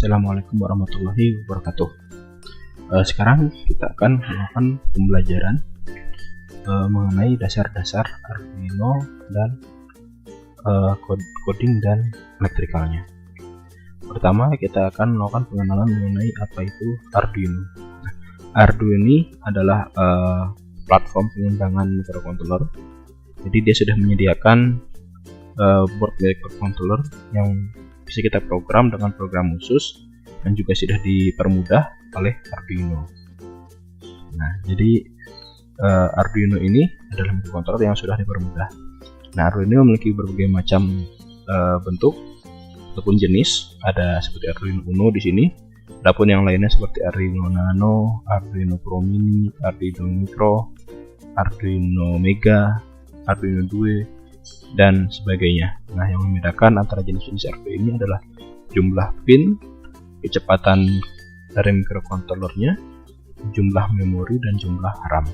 Assalamualaikum warahmatullahi wabarakatuh. Sekarang kita akan melakukan pembelajaran mengenai dasar-dasar Arduino dan coding dan elektrikalnya. Pertama, kita akan melakukan pengenalan mengenai apa itu Arduino. Arduino ini adalah platform pengembangan microcontroller. Jadi dia sudah menyediakan board microcontroller yang bisa kita program dengan program khusus dan juga sudah dipermudah oleh Arduino. Nah, jadi Arduino ini adalah microcontroller yang sudah dipermudah. Nah, Arduino memiliki berbagai macam bentuk ataupun jenis. Ada seperti Arduino Uno di sini. Adapun yang lainnya seperti Arduino Nano, Arduino Pro Mini, Arduino Micro, Arduino Mega, Arduino Due, dan sebagainya. Nah, yang membedakan antara jenis-jenis Arduino ini adalah jumlah pin, kecepatan dari microcontrollernya, jumlah memori, dan jumlah RAM.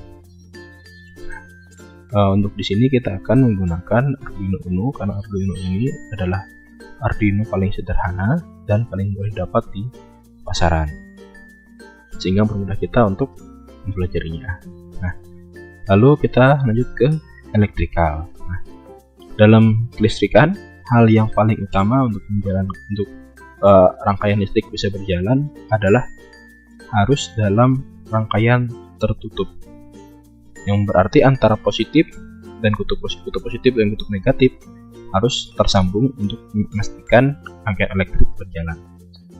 Untuk di sini kita akan menggunakan Arduino Uno karena Arduino ini adalah Arduino paling sederhana dan paling mudah didapat di pasaran, sehingga mempermudah kita untuk mempelajarinya. Nah, lalu kita lanjut ke elektrikal. Nah, dalam kelistrikan, hal yang paling utama untuk rangkaian listrik bisa berjalan adalah harus dalam rangkaian tertutup, yang berarti antara positif dan kutub positif dan kutub negatif harus tersambung untuk memastikan rangkaian elektrik berjalan.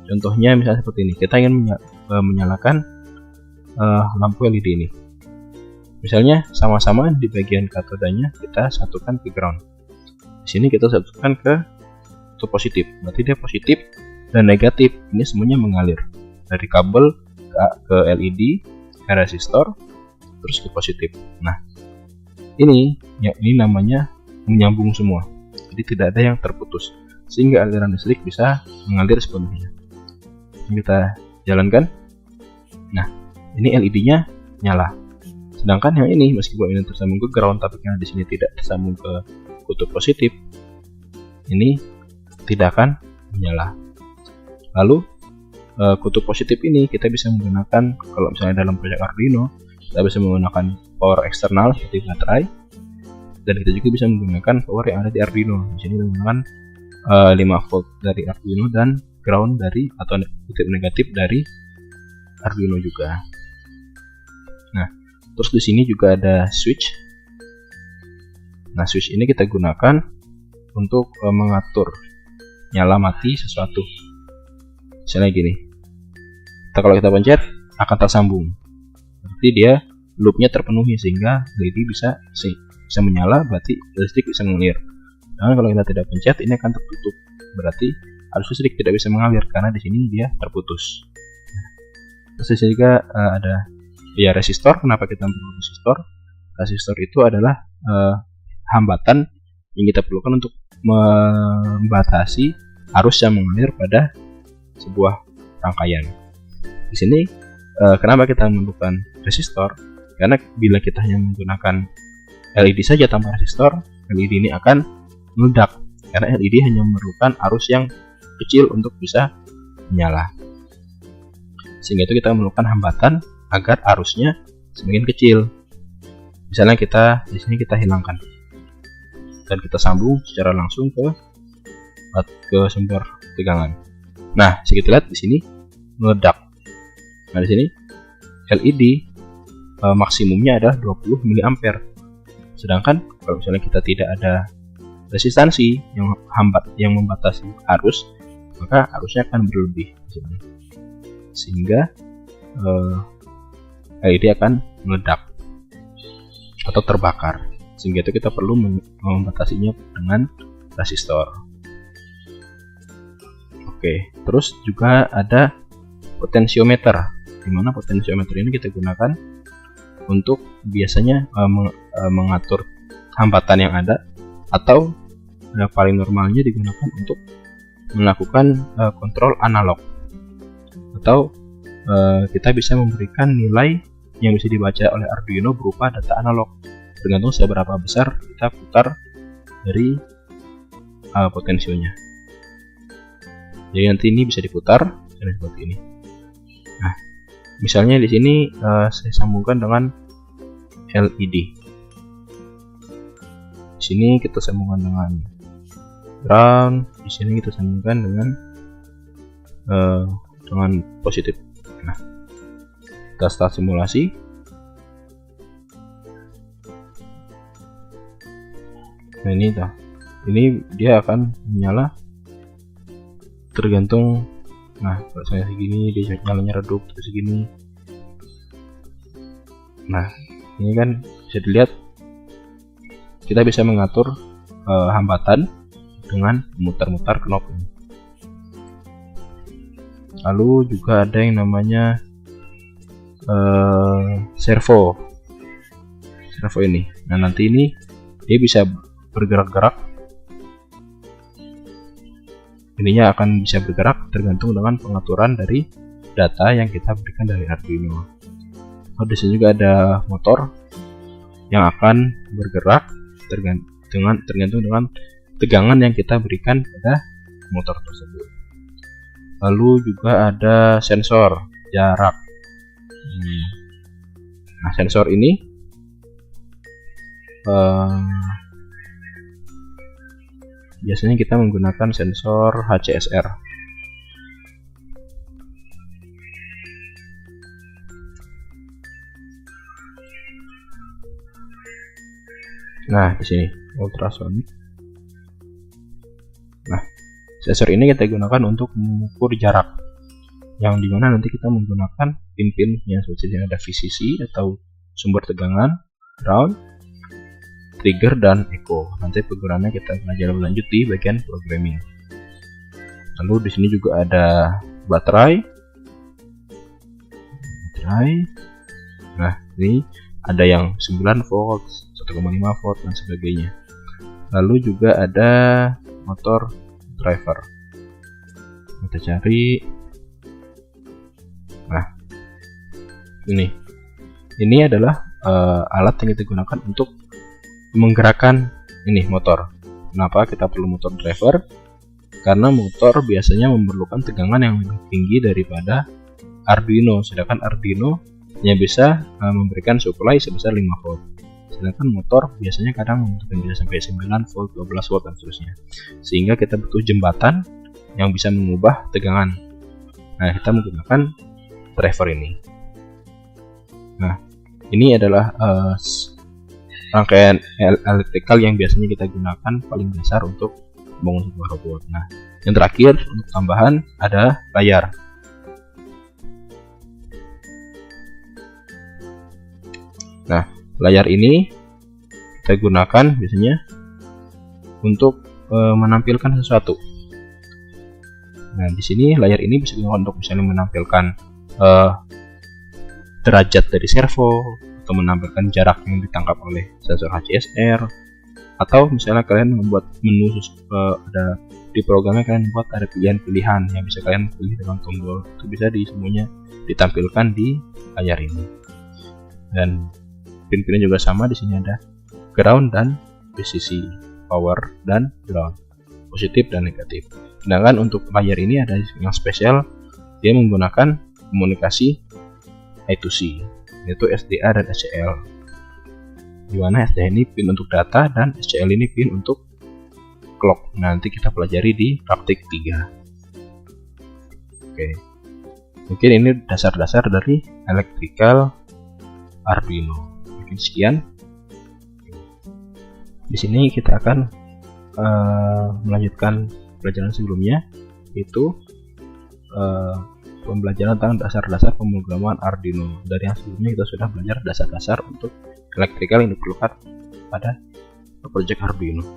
Contohnya misalnya seperti ini, kita ingin menyalakan lampu LED ini. Misalnya sama-sama di bagian katodanya kita satukan ke ground. Di sini kita satukan ke kutub positif, berarti dia positif dan negatif ini semuanya mengalir dari kabel ke LED, ke resistor, terus ke positif. Nah, ini namanya menyambung semua, jadi tidak ada yang terputus, sehingga aliran listrik bisa mengalir sepenuhnya. Ini kita jalankan. Nah, ini LED-nya nyala. Sedangkan yang ini meskipun ini tersambung ke ground, tapi karena di sini tidak tersambung ke kutub positif, ini tidak akan menyala. Lalu kutub positif ini kita bisa menggunakan, kalau misalnya dalam proyek Arduino, kita bisa menggunakan power eksternal seperti baterai, dan kita juga bisa menggunakan power yang ada di Arduino. Di sini menggunakan 5 volt dari Arduino dan ground dari atau kutub negatif dari Arduino juga. Nah, terus di sini juga ada switch. Nah, switch ini kita gunakan untuk mengatur nyala mati sesuatu. Misalnya gini, kalau kita pencet akan tersambung, berarti dia loopnya terpenuhi sehingga LED bisa menyala, berarti listrik bisa mengalir. Dan kalau kita tidak pencet, ini akan tertutup, berarti arus listrik tidak bisa mengalir karena di sini dia terputus. Terus juga ada resistor. Kenapa kita perlu resistor? Resistor itu adalah hambatan yang kita perlukan untuk membatasi arus yang mengalir pada sebuah rangkaian. Di sini kenapa kita memerlukan resistor? Karena bila kita hanya menggunakan LED saja tanpa resistor, LED ini akan meledak karena LED hanya memerlukan arus yang kecil untuk bisa menyala. Sehingga itu kita memerlukan hambatan agar arusnya semakin kecil. Misalnya di sini kita hilangkan dan kita sambung secara langsung ke sumber tegangan. Nah, kita lihat di sini meledak. Nah, di sini LED maksimumnya adalah 20 mA. Sedangkan kalau misalnya kita tidak ada resistansi yang membatasi arus, maka arusnya akan berlebih di sini. Sehingga LED akan meledak atau terbakar. Sehingga itu kita perlu membatasinya dengan resistor. Oke, terus juga ada potensiometer, di mana potensiometer ini kita gunakan untuk biasanya mengatur hambatan yang ada, atau paling normalnya digunakan untuk melakukan kontrol analog, atau kita bisa memberikan nilai yang bisa dibaca oleh Arduino berupa data analog, tergantung seberapa besar kita putar dari potensionya. Jadi nanti ini bisa diputar misalnya seperti ini. Nah, misalnya di sini saya sambungkan dengan LED. Di sini kita sambungkan dengan ground, di sini kita sambungkan dengan positif. Nah, kita start simulasi. Nah, ini dia akan menyala tergantung. Nah, kalau saya segini dia nyalanya redup, terus segini. Nah, ini kan bisa dilihat kita bisa mengatur hambatan dengan memutar-mutar knob ini. Lalu juga ada yang namanya servo ini. Nah, nanti ini dia bisa bergerak-gerak. Ininya akan bisa bergerak tergantung dengan pengaturan dari data yang kita berikan dari Arduino. Di sini juga ada motor yang akan bergerak tergantung dengan tegangan yang kita berikan pada motor tersebut. Lalu juga ada sensor jarak. Nah, sensor ini biasanya kita menggunakan sensor HCSR. Nah, di sini ultrasonic. Nah, sensor ini kita gunakan untuk mengukur jarak, yang dimana nanti kita menggunakan pin-pin yang seperti yang ada VCC atau sumber tegangan, ground, trigger, dan echo. Nanti penggunaannya kita belajar lebih lanjut di bagian programming. Lalu di sini juga ada baterai. Nah, ini ada yang 9 volt, 1,5 volt, dan sebagainya. Lalu juga ada motor driver. Kita cari. Nah, ini adalah alat yang kita gunakan untuk menggerakkan ini motor. Kenapa kita perlu motor driver? Karena motor biasanya memerlukan tegangan yang lebih tinggi daripada Arduino, sedangkan Arduino hanya bisa memberikan supply sebesar 5 volt. Sedangkan motor biasanya kadang membutuhkan bisa sampai 9 volt, 12 volt, dan seterusnya. Sehingga kita butuh jembatan yang bisa mengubah tegangan. Nah, kita menggunakan driver ini. Nah, ini adalah rangkaian elektrikal yang biasanya kita gunakan paling dasar untuk membangun sebuah robot. Nah, yang terakhir untuk tambahan ada layar. Nah, layar ini kita gunakan biasanya untuk menampilkan sesuatu. Nah, di sini layar ini bisa digunakan untuk misalnya menampilkan derajat dari servo, atau menampilkan jarak yang ditangkap oleh sensor HCSR, atau misalnya kalian membuat menu ada di programnya, kalian buat ada pilihan-pilihan yang bisa kalian pilih dengan tombol. Itu bisa semuanya ditampilkan di layar ini. Dan pin-pinnya juga sama, di sini ada ground dan VCC, power dan ground, positif dan negatif. Sedangkan untuk layar ini ada yang spesial, dia menggunakan komunikasi I2C, yaitu SDA dan SCL, di mana SDA ini pin untuk data dan SCL ini pin untuk clock. Nanti kita pelajari di praktik 3. Oke, mungkin ini dasar-dasar dari electrical Arduino. Mungkin sekian. Di sini kita akan melanjutkan pelajaran sebelumnya, yaitu pembelajaran tentang dasar-dasar pemrograman Arduino. Dari yang sebelumnya kita sudah belajar dasar-dasar untuk elektrikal yang diperlukan pada project Arduino.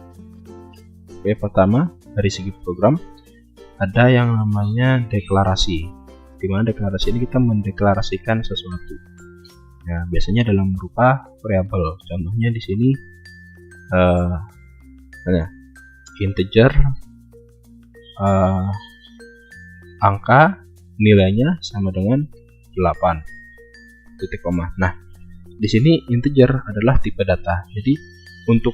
Oke, pertama dari segi program ada yang namanya deklarasi, di mana deklarasi ini kita mendeklarasikan sesuatu. Ya, biasanya dalam berupa variabel. Contohnya di sini integer, angka nilainya sama dengan 8 titik koma. Nah, di sini integer adalah tipe data. Jadi untuk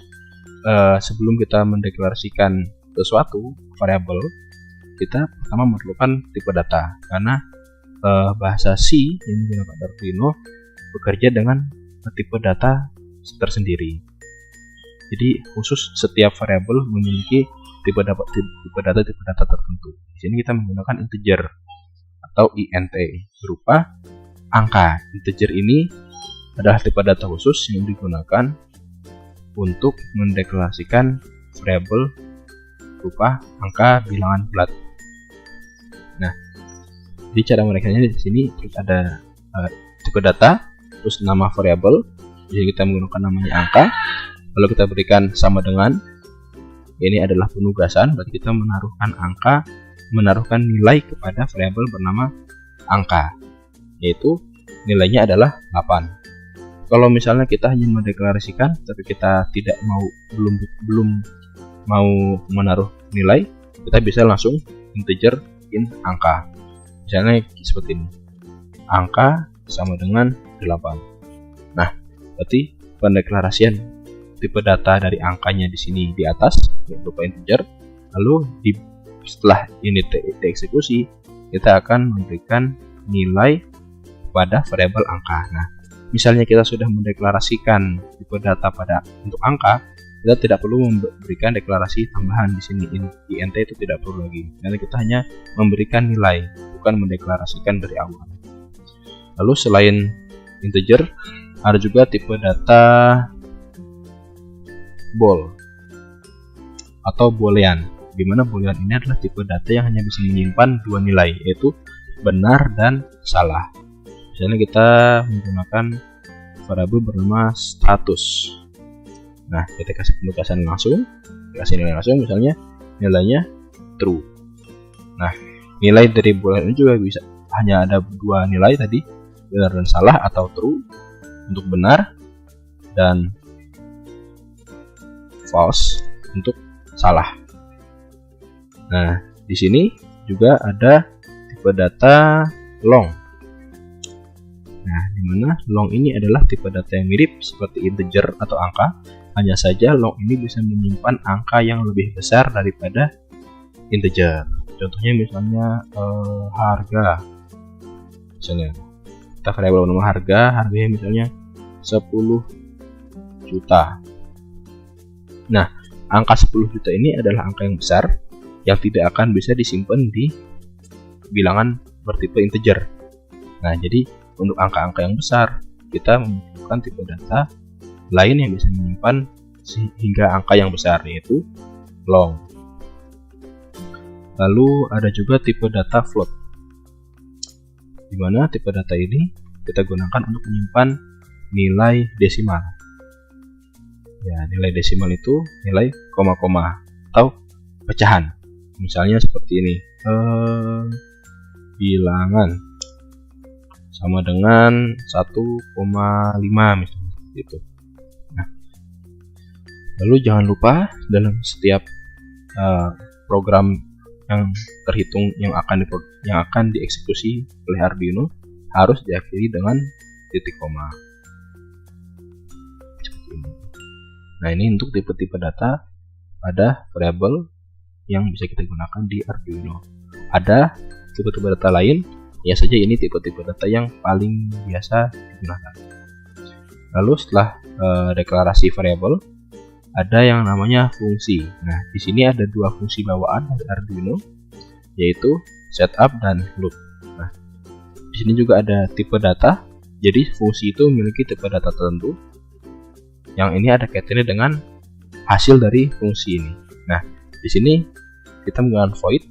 sebelum kita mendeklarasikan sesuatu variabel, kita pertama memerlukan tipe data, karena bahasa C yang digunakan Arduino bekerja dengan tipe data tersendiri. Jadi khusus setiap variabel memiliki tipe data tertentu. Di sini kita menggunakan integer atau int berupa angka. Integer ini adalah tipe data khusus yang digunakan untuk mendeklarasikan variabel berupa angka bilangan bulat. Nah, jadi cara merekanya di sini ada tipe data, terus nama variabel. Jadi kita menggunakan namanya angka. Lalu kita berikan sama dengan, ini adalah penugasan, berarti kita menaruhkan nilai kepada variabel bernama angka, yaitu nilainya adalah 8. Kalau misalnya kita hanya mendeklarasikan tapi kita belum mau menaruh nilai, kita bisa langsung integer in angka. Misalnya seperti ini, angka sama dengan 8. Nah, berarti pendeklarasian tipe data dari angkanya di sini di atas berupa integer. Lalu setelah ini dieksekusi, kita akan memberikan nilai pada variabel angka. Nah, misalnya kita sudah mendeklarasikan tipe data untuk angka, kita tidak perlu memberikan deklarasi tambahan di sini. int itu tidak perlu lagi, karena kita hanya memberikan nilai, bukan mendeklarasikan dari awal. Lalu selain integer, ada juga tipe data bool atau boolean, di mana boolean ini adalah tipe data yang hanya bisa menyimpan dua nilai, yaitu benar dan salah. Misalnya kita menggunakan variabel bernama status. Nah, kita kasih penugasan langsung, kasih nilai langsung, misalnya nilainya true. Nah, nilai dari boolean ini juga bisa hanya ada dua nilai tadi, benar dan salah, atau true untuk benar dan false untuk salah. Nah, di sini juga ada tipe data long. Nah, dimana long ini adalah tipe data yang mirip seperti integer atau angka, hanya saja long ini bisa menyimpan angka yang lebih besar daripada integer. Contohnya misalnya harga. Misalnya kita variabel bernama harganya misalnya 10 juta. Nah, angka 10 juta ini adalah angka yang besar yang tidak akan bisa disimpan di bilangan bertipe integer. Nah, jadi untuk angka-angka yang besar, kita membutuhkan tipe data lain yang bisa menyimpan hingga angka yang besar, yaitu long. Lalu ada juga tipe data float, di mana tipe data ini kita gunakan untuk menyimpan nilai desimal. Ya, nilai desimal itu nilai koma-koma atau pecahan. Misalnya seperti ini, bilangan sama dengan 1,5 misalnya gitu. Nah, lalu jangan lupa dalam setiap program yang terhitung yang akan dieksekusi oleh Arduino harus diakhiri dengan titik koma. Seperti ini. Nah, ini untuk tipe-tipe data pada variabel yang bisa kita gunakan di Arduino. Ada tipe-tipe data lain, ya saja ini tipe-tipe data yang paling biasa digunakan. Lalu setelah deklarasi variabel, ada yang namanya fungsi. Nah, di sini ada dua fungsi bawaan dari Arduino, yaitu setup dan loop. Nah, di sini juga ada tipe data. Jadi fungsi itu memiliki tipe data tertentu. Yang ini ada kaitannya dengan hasil dari fungsi ini. Nah, di sini kita menggunakan void,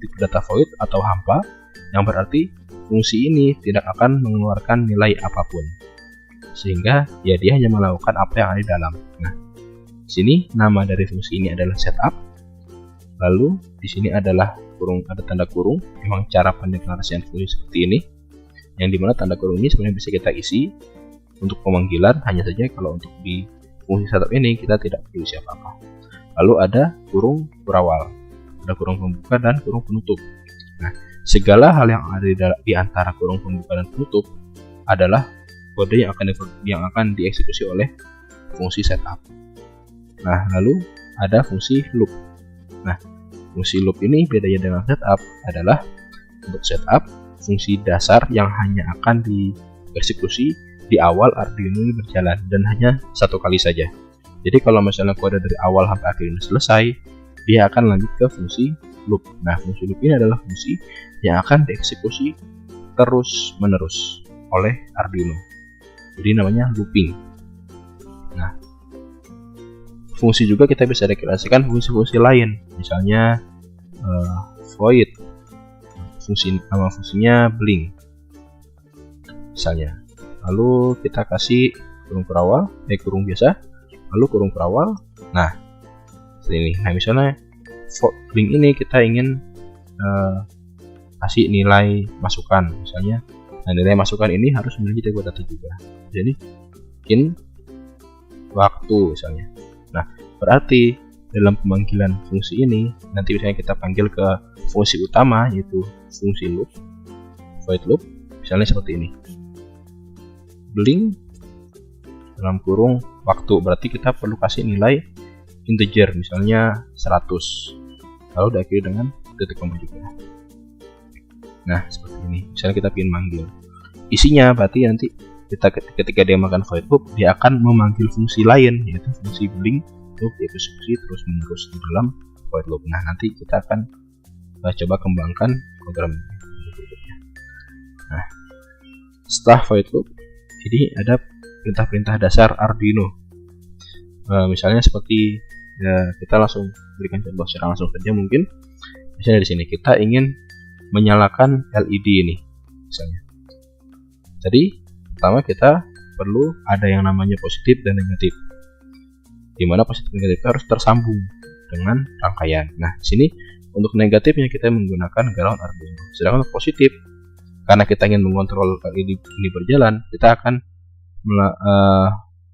tipe data void atau hampa, yang berarti fungsi ini tidak akan mengeluarkan nilai apapun, sehingga ya dia hanya melakukan apa yang ada di dalam. Nah, di sini nama dari fungsi ini adalah setup. Lalu di sini adalah ada tanda kurung. Memang cara pendeklarasian fungsi seperti ini, yang dimana tanda kurung ini sebenarnya bisa kita isi untuk pemanggilan, hanya saja kalau untuk di fungsi setup ini kita tidak perlu isi apa-apa. Lalu ada kurung berawal, ada kurung pembuka dan kurung penutup. Nah, segala hal yang ada di antara kurung pembuka dan penutup adalah kode yang akan dieksekusi oleh fungsi setup. Nah, lalu ada fungsi loop. Nah, fungsi loop ini bedanya dengan setup adalah untuk setup fungsi dasar yang hanya akan dieksekusi di awal Arduino ini berjalan dan hanya satu kali saja. Jadi kalau misalnya kode dari awal sampai akhir ini selesai, dia akan lanjut ke fungsi loop. Nah, fungsi loop ini adalah fungsi yang akan dieksekusi terus menerus oleh Arduino. Jadi namanya looping. Nah, fungsi juga kita bisa deklarasikan fungsi-fungsi lain, misalnya void, nama fungsinya blink misalnya. Lalu kita kasih kurung perawal, kurung biasa, lalu kurung perawal. Nah, seperti ini. Nah, misalnya blink ini kita ingin kasih nilai masukan, misalnya. Nah, nilai masukan ini harus memiliki tipe data juga. Jadi, in waktu misalnya. Nah, berarti dalam pemanggilan fungsi ini, nanti misalnya kita panggil ke fungsi utama, yaitu fungsi loop, void loop, misalnya seperti ini. Blink dalam kurung waktu, berarti kita perlu kasih nilai integer, misalnya 100, lalu diakhiri dengan titik koma juga. Nah, seperti ini. Misalnya kita ingin manggil, isinya berarti nanti ketika dia makan void loop, dia akan memanggil fungsi lain, yaitu fungsi blink untuk dieksekusi terus menerus di dalam void loop. Nah, nanti kita akan coba kembangkan program berikutnya. Nah, setelah void loop, jadi ada perintah-perintah dasar Arduino. Misalnya seperti kita langsung berikan contoh secara langsung saja mungkin. Misalnya di sini kita ingin menyalakan LED ini, misalnya. Jadi pertama kita perlu ada yang namanya positif dan negatif, di mana positif dan negatif harus tersambung dengan rangkaian. Nah, di sini untuk negatifnya kita menggunakan ground Arduino. Sedangkan untuk positif, karena kita ingin mengontrol LED ini berjalan, kita akan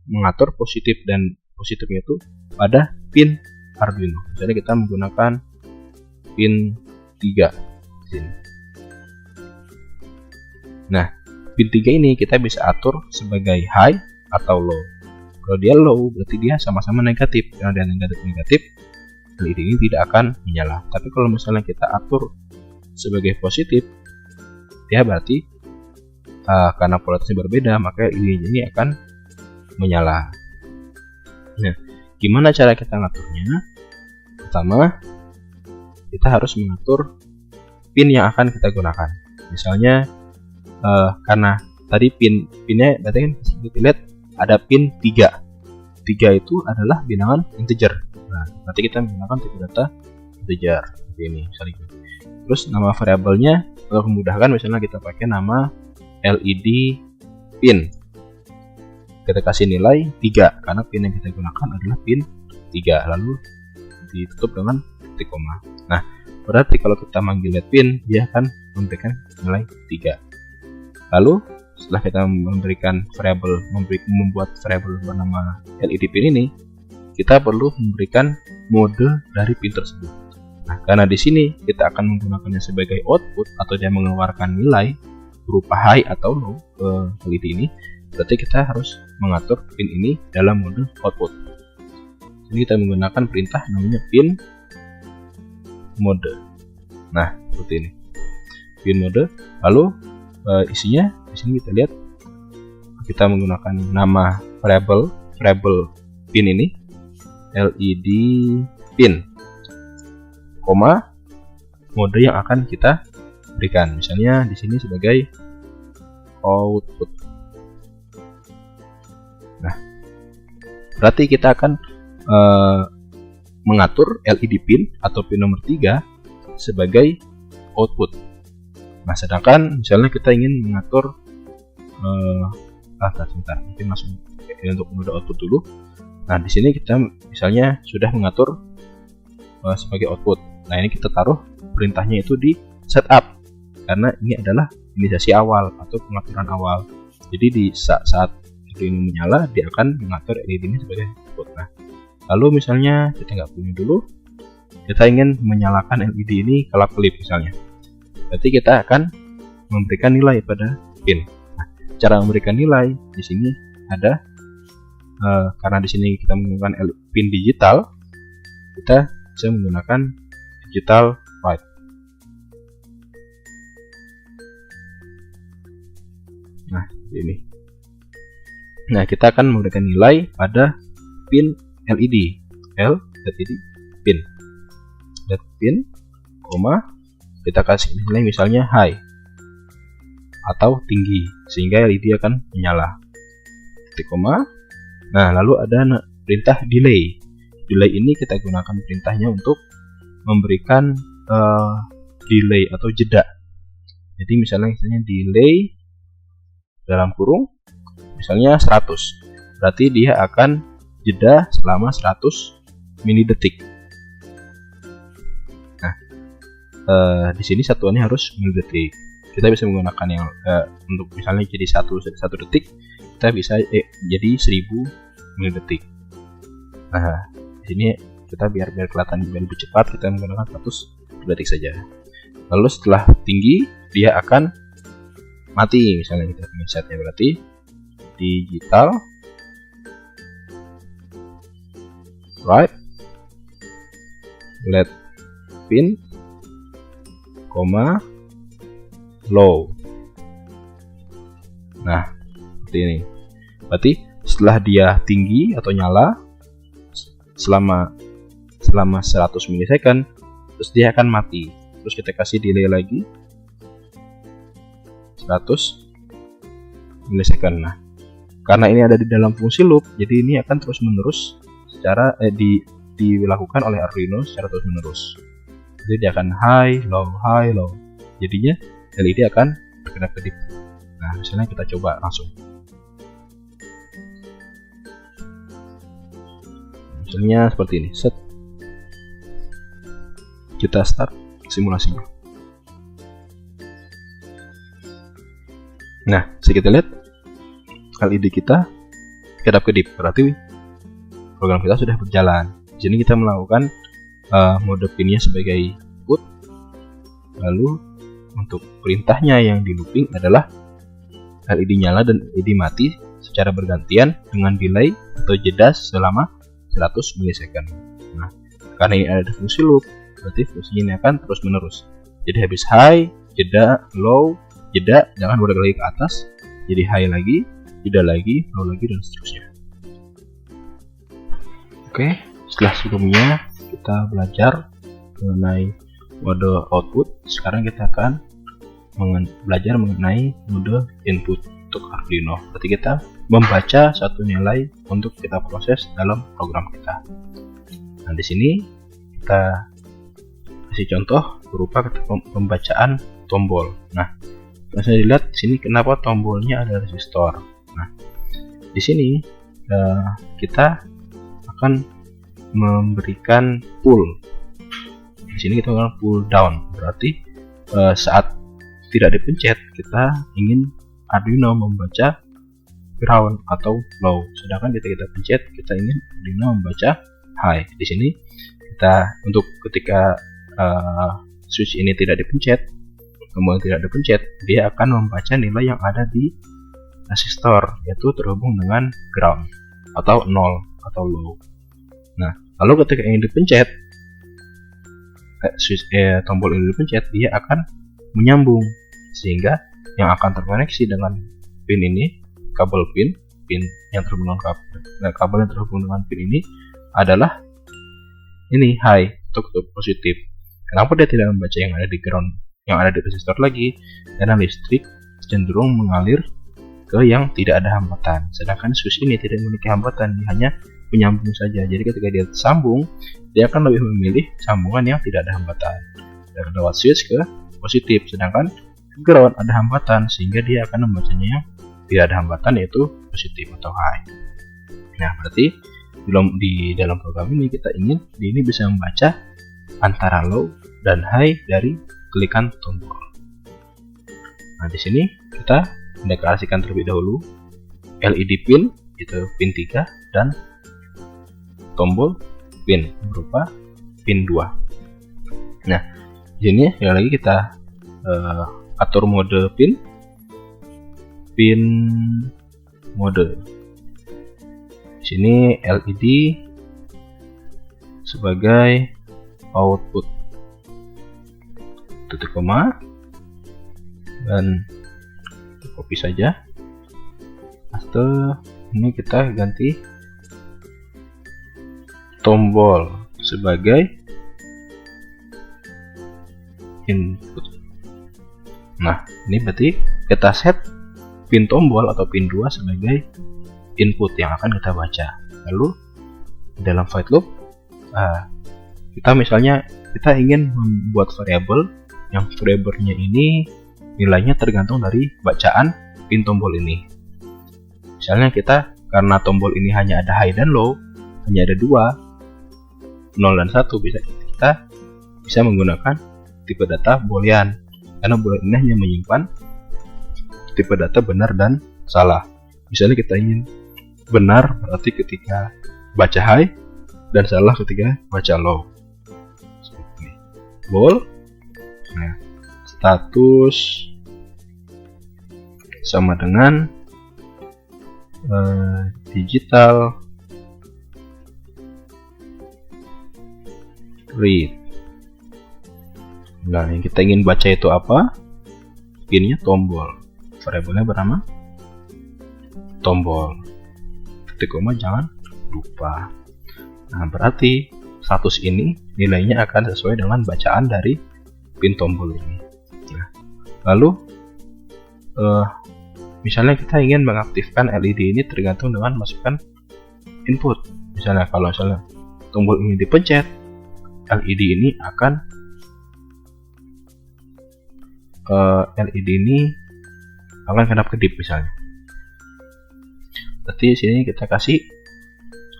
mengatur positif dan positifnya itu pada pin Arduino. Jadi kita menggunakan pin 3 di sini. Nah, pin 3 ini kita bisa atur sebagai high atau low. Kalau dia low, berarti dia sama-sama negatif. Karena dia negatif, LED ini tidak akan menyala. Tapi kalau misalnya kita atur sebagai positif, dia berarti karena polaritasnya berbeda, maka LED ini akan menyala. Nah, gimana cara kita ngaturnya? Pertama, kita harus mengatur pin yang akan kita gunakan. Misalnya, karena tadi pinnya berarti kan kita lihat ada pin 3. 3 itu adalah bilangan integer. Nah, berarti kita menggunakan tipe data integer seperti ini misalnya. Terus nama variabelnya untuk memudahkan, misalnya kita pakai nama LED pin. Kita kasih nilai 3 karena pin yang kita gunakan adalah pin 3, lalu ditutup dengan titik koma. Nah, berarti kalau kita manggil pin, dia akan memberikan nilai 3. Lalu setelah kita memberikan variabel, membuat variabel bernama LED pin ini, kita perlu memberikan mode dari pin tersebut. Nah, karena di sini kita akan menggunakannya sebagai output atau dia mengeluarkan nilai berupa high atau low ke LED ini, berarti kita harus mengatur pin ini dalam mode output. Jadi kita menggunakan perintah namanya pin mode. Nah, seperti ini. Pin mode. Lalu isinya di sini kita lihat kita menggunakan nama variabel pin ini LED pin, koma mode yang akan kita berikan. Misalnya di sini sebagai output. Nah, berarti kita akan mengatur LED pin atau pin nomor 3 sebagai output. Nah, sedangkan misalnya kita ingin mengatur sebentar, mungkin langsung untuk mode output dulu. Nah, di sini kita misalnya sudah mengatur sebagai output. Nah, ini kita taruh perintahnya itu di setup, karena ini adalah inisiasi awal atau pengaturan awal. Jadi di saat LED ini menyala, dia akan mengatur LED ini sebagai output. Nah, lalu misalnya kita nggak punya dulu, kita ingin menyalakan LED ini kelap-kelip misalnya. Berarti kita akan memberikan nilai pada pin. Nah, cara memberikan nilai di sini ada karena di sini kita menggunakan pin digital, kita bisa menggunakan digital write. Nah, ini. Nah, kita akan memberikan nilai pada pin LED. LED pin. LED pin, koma, kita kasih nilai misalnya high atau tinggi sehingga LED akan menyala. Titik koma. Nah, lalu ada perintah delay. Delay ini kita gunakan perintahnya untuk memberikan delay atau jeda. Jadi misalnya delay dalam kurung misalnya 100, berarti dia akan jeda selama 100 milidetik. Nah, di sini satuannya harus milidetik. Kita bisa menggunakan yang untuk misalnya jadi satu detik, kita bisa jadi 1000 milidetik. Nah, di sini kita biar kelihatan lebih cepat, kita menggunakan 100 detik saja. Lalu setelah tinggi, dia akan mati. Misalnya kita ingin setnya berarti digital write LED pin, koma, low. Nah, seperti ini. Berarti setelah dia tinggi atau nyala selama 100 milisecond, terus dia akan mati. Terus kita kasih delay lagi 100 milisecond. Nah, karena ini ada di dalam fungsi loop, jadi ini akan terus menerus secara dilakukan oleh Arduino secara terus menerus. Jadi dia akan high low. Jadinya LED akan berkedip-kedip. Nah, misalnya kita coba langsung. Misalnya seperti ini. Set. Kita start simulasinya. Nah, kita lihat LED kita kedap-kedip, berarti program kita sudah berjalan. Di sini kita melakukan mode pinnya sebagai input. Lalu untuk perintahnya yang di looping adalah LED nyala dan LED mati secara bergantian dengan delay atau jeda selama 100 milisecond. Nah, karena ini ada fungsi loop, berarti fungsinya ini akan terus menerus. Jadi habis high, jeda, low, jeda, jangan balik lagi ke atas, jadi high lagi, jeda lagi, low lagi, dan seterusnya. Oke, setelah sebelumnya kita belajar mengenai mode output, sekarang kita akan belajar mengenai mode input untuk Arduino. Berarti kita membaca satu nilai untuk kita proses dalam program kita. Nah, di sini kita kasih contoh berupa pembacaan tombol. Nah, bisa dilihat di sini kenapa tombolnya ada resistor. Nah, di sini kita akan memberikan pull. Di sini kita akan pull down. Berarti saat tidak dipencet, kita ingin Arduino membaca ground atau low. Sedangkan kita pencet, kita ingin Arduino membaca high. Di sini kita untuk ketika switch ini tidak dipencet, kemudian tidak dipencet, dia akan membaca nilai yang ada di resistor, yaitu terhubung dengan ground atau 0 atau low. Nah, lalu ketika ini dipencet, tombol ini dipencet, dia akan menyambung sehingga yang akan terkoneksi dengan pin ini, kabel pin yang terhubung dengan kabel yang terhubung dengan pin ini adalah ini high untuk positif. Kenapa dia tidak membaca yang ada di ground, yang ada di resistor lagi? Karena listrik cenderung mengalir ke yang tidak ada hambatan. Sedangkan switch ini tidak memiliki hambatan, dia hanya menyambung saja. Jadi ketika dia sambung, dia akan lebih memilih sambungan yang tidak ada hambatan. Dari lewat switch ke positif, sedangkan ground ada hambatan sehingga dia akan membacanya yang tidak ada hambatan, yaitu positif atau high. Nah, berarti di dalam program ini kita ingin ini bisa membaca antara low dan high dari klikan tombol. Nah, di sini kita mendeklarasikan terlebih dahulu LED pin, itu pin 3, dan tombol pin berupa pin 2. Nah, di sini sekali lagi kita atur mode pin mode. Di sini LED sebagai output. titik koma, dan copy saja. Paste. Ini kita ganti tombol sebagai input. Nah, ini berarti kita set pin tombol atau pin 2 sebagai input yang akan kita baca. Lalu dalam void loop, kita misalnya kita ingin membuat variabel yang variabelnya ini nilainya tergantung dari bacaan pin tombol ini. Misalnya kita, karena tombol ini hanya ada high dan low, hanya ada 2, 0 dan 1, kita bisa menggunakan tipe data boolean, karena boolean ini hanya menyimpan tipe data benar dan salah. Misalnya kita ingin benar berarti ketika baca high dan salah ketika baca low. Seperti ini. Bool. Nah, status sama dengan digital read. Nah, yang kita ingin baca itu apa? Pinnya tombol. Variabelnya bernama tombol. Titik koma jangan lupa. Nah, berarti status ini nilainya akan sesuai dengan bacaan dari pin tombol ini. Nah, lalu misalnya kita ingin mengaktifkan LED ini tergantung dengan masukkan input. Misalnya kalau tombol ini dipencet, LED ini akan kedap-kedip misalnya. Berarti sini kita kasih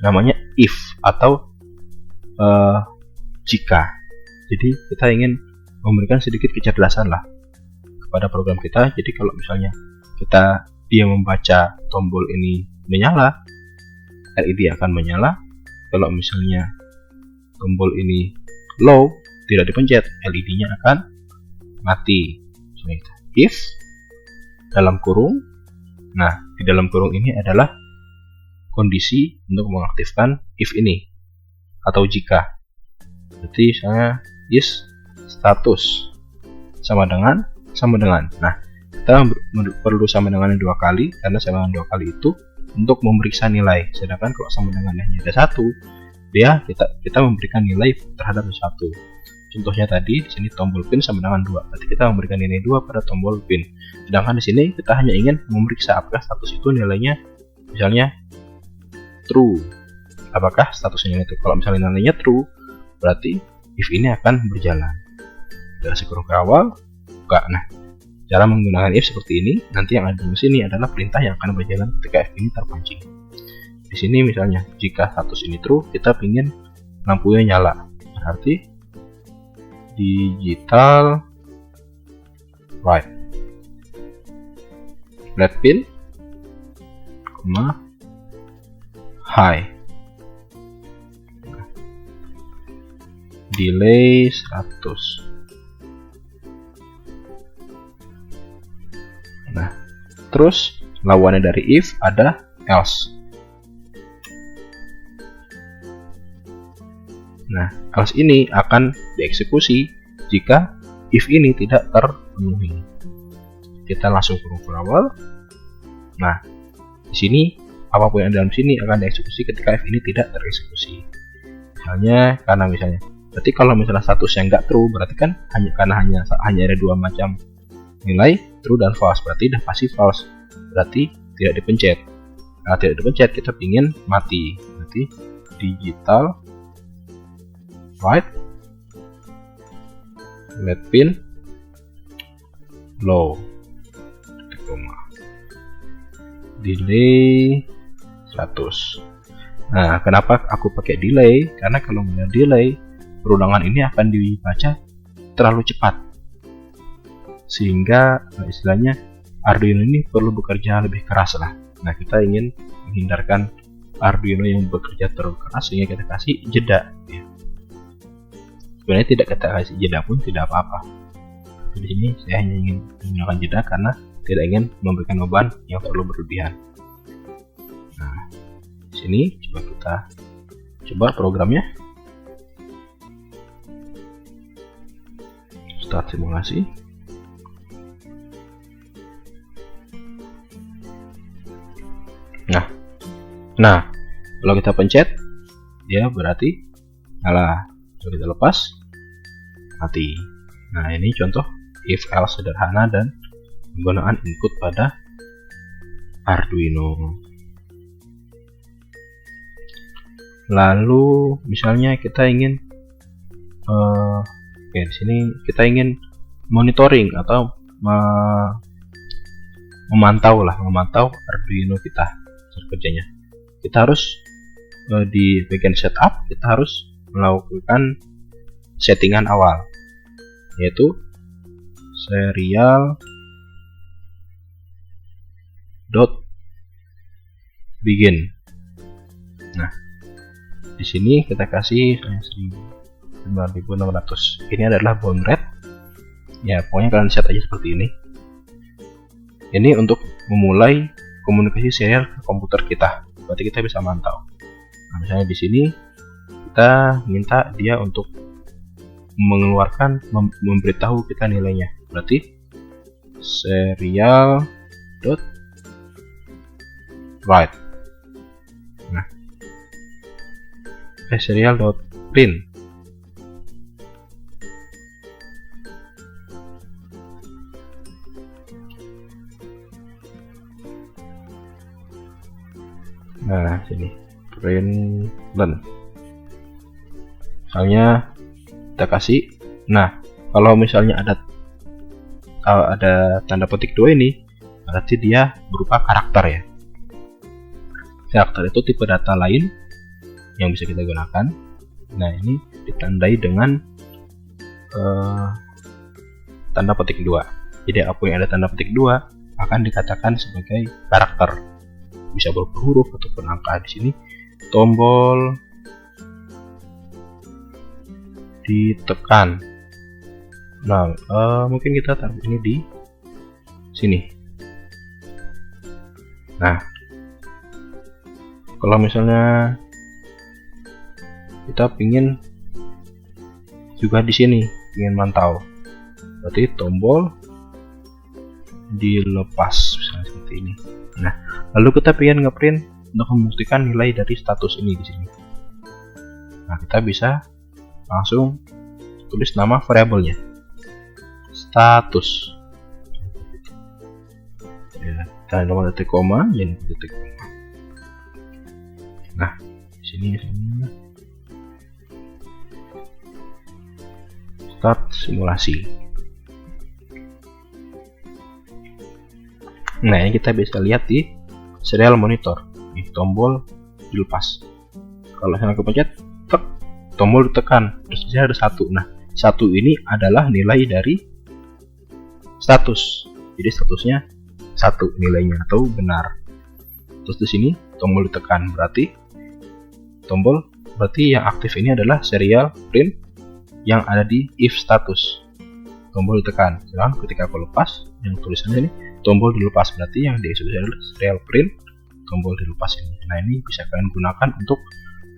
namanya if atau jika. Jadi kita ingin memberikan sedikit kecerdasan lah kepada program kita. Jadi kalau misalnya dia membaca tombol ini menyala, LED akan menyala. Kalau misalnya tombol ini low, tidak dipencet, LED-nya akan mati. If dalam kurung. Nah, di dalam kurung ini adalah kondisi untuk mengaktifkan if ini atau jika. Berarti misalnya is status sama dengan. Nah, kita perlu sama dengan 2 kali, karena sama dengan 2 kali itu untuk memeriksa nilai. Sedangkan kalau sama dengan hanya ada 1, kita memberikan nilai terhadap 1. Contohnya tadi di sini tombol pin sama dengan 2, berarti kita memberikan nilai 2 pada tombol pin. Sedangkan di sini kita hanya ingin memeriksa apakah status itu nilainya misalnya true. Apakah statusnya itu? Kalau misalnya nilainya true, berarti if ini akan berjalan. Kita kurung ke awal, buka. Nah, cara menggunakan if seperti ini. Nanti yang ada di sini adalah perintah yang akan berjalan ketika if ini terpancing. Di sini misalnya jika status ini true, kita ingin lampunya nyala. Berarti digital right red pin, high, delay 100. Nah, terus lawannya dari if ada else. Nah, else ini akan dieksekusi jika if ini tidak terpenuhi. Kita langsung kurung awal. Nah, di sini apapun yang dalam sini akan dieksekusi ketika if ini tidak tereksekusi. Misalnya, berarti kalau misalnya statusnya nggak true, berarti kan hanya ada 2 macam nilai, true dan false. Berarti udah pasti false. Berarti tidak dipencet. Kalau tidak dipencet, kita ingin mati. Berarti digital right red pin low, delay 100. Nah, kenapa aku pakai delay? Karena kalau punya delay, perulangan ini akan dibaca terlalu cepat, sehingga istilahnya Arduino ini perlu bekerja lebih keras lah. Nah, kita ingin menghindarkan Arduino yang bekerja terlalu keras, sehingga kita kasih jeda ya. Sebenarnya tidak kita kasih jeda pun tidak apa-apa. Di sini saya hanya ingin menggunakan jeda karena tidak ingin memberikan beban yang terlalu berlebihan. Nah, di sini coba programnya. Start simulasi. Nah, kalau kita pencet, ya berarti nyala. Kalau kita lepas, mati. Nah, ini contoh if else sederhana dan penggunaan input pada Arduino. Lalu, misalnya kita ingin, di sini kita ingin monitoring atau memantau Arduino kita cara kerjanya. Kita harus di bagian setup, kita harus melakukan settingan awal, yaitu serial .begin. Nah, di sini kita kasih 9600. Ini adalah baud rate. Ya, pokoknya kalian set aja seperti ini. Ini untuk memulai komunikasi serial ke komputer kita. Berarti kita bisa mantau. Nah, misalnya di sini kita minta dia untuk mengeluarkan, memberitahu kita nilainya. Berarti serial write. Nah, serial print. Nah, sini print learn. Misalnya kita kasih. Nah, kalau misalnya ada tanda petik 2 ini, berarti dia berupa karakter ya. Karakter itu tipe data lain yang bisa kita gunakan. Nah, ini ditandai dengan tanda petik 2. Jadi apa yang ada tanda petik 2 akan dikatakan sebagai karakter. Bisa berupa huruf ataupun angka. Di sini tombol ditekan. Nah, mungkin kita taruh ini di sini. Nah, kalau misalnya kita pingin juga di sini, ingin mantau, berarti tombol dilepas, misalnya seperti ini. Nah, lalu kita pengen ngeprint untuk membuktikan nilai dari status ini di sini. Nah, kita bisa langsung tulis nama variabelnya, status. Ya, kita nomor titik koma, jadi titik koma. Nah, di sini start simulasi. Nah, ini kita bisa lihat di serial monitor. Nih, tombol dilepas. Kalau saya kepencet, tek, tombol ditekan, terus ada 1. Nah, 1 ini adalah nilai dari status. Jadi statusnya 1 nilainya atau benar. Terus di sini tombol ditekan, berarti yang aktif ini adalah serial print yang ada di if status. Tombol ditekan. Sedangkan ketika aku lepas, yang tulisannya ini tombol dilepas, berarti yang dieksekusi adalah serial print tombol dilepas ini. Nah, ini bisa kalian gunakan untuk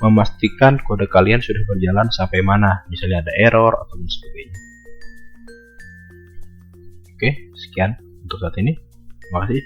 memastikan kode kalian sudah berjalan sampai mana, misalnya ada error atau sebagainya. Oke, sekian untuk saat ini. Terima kasih.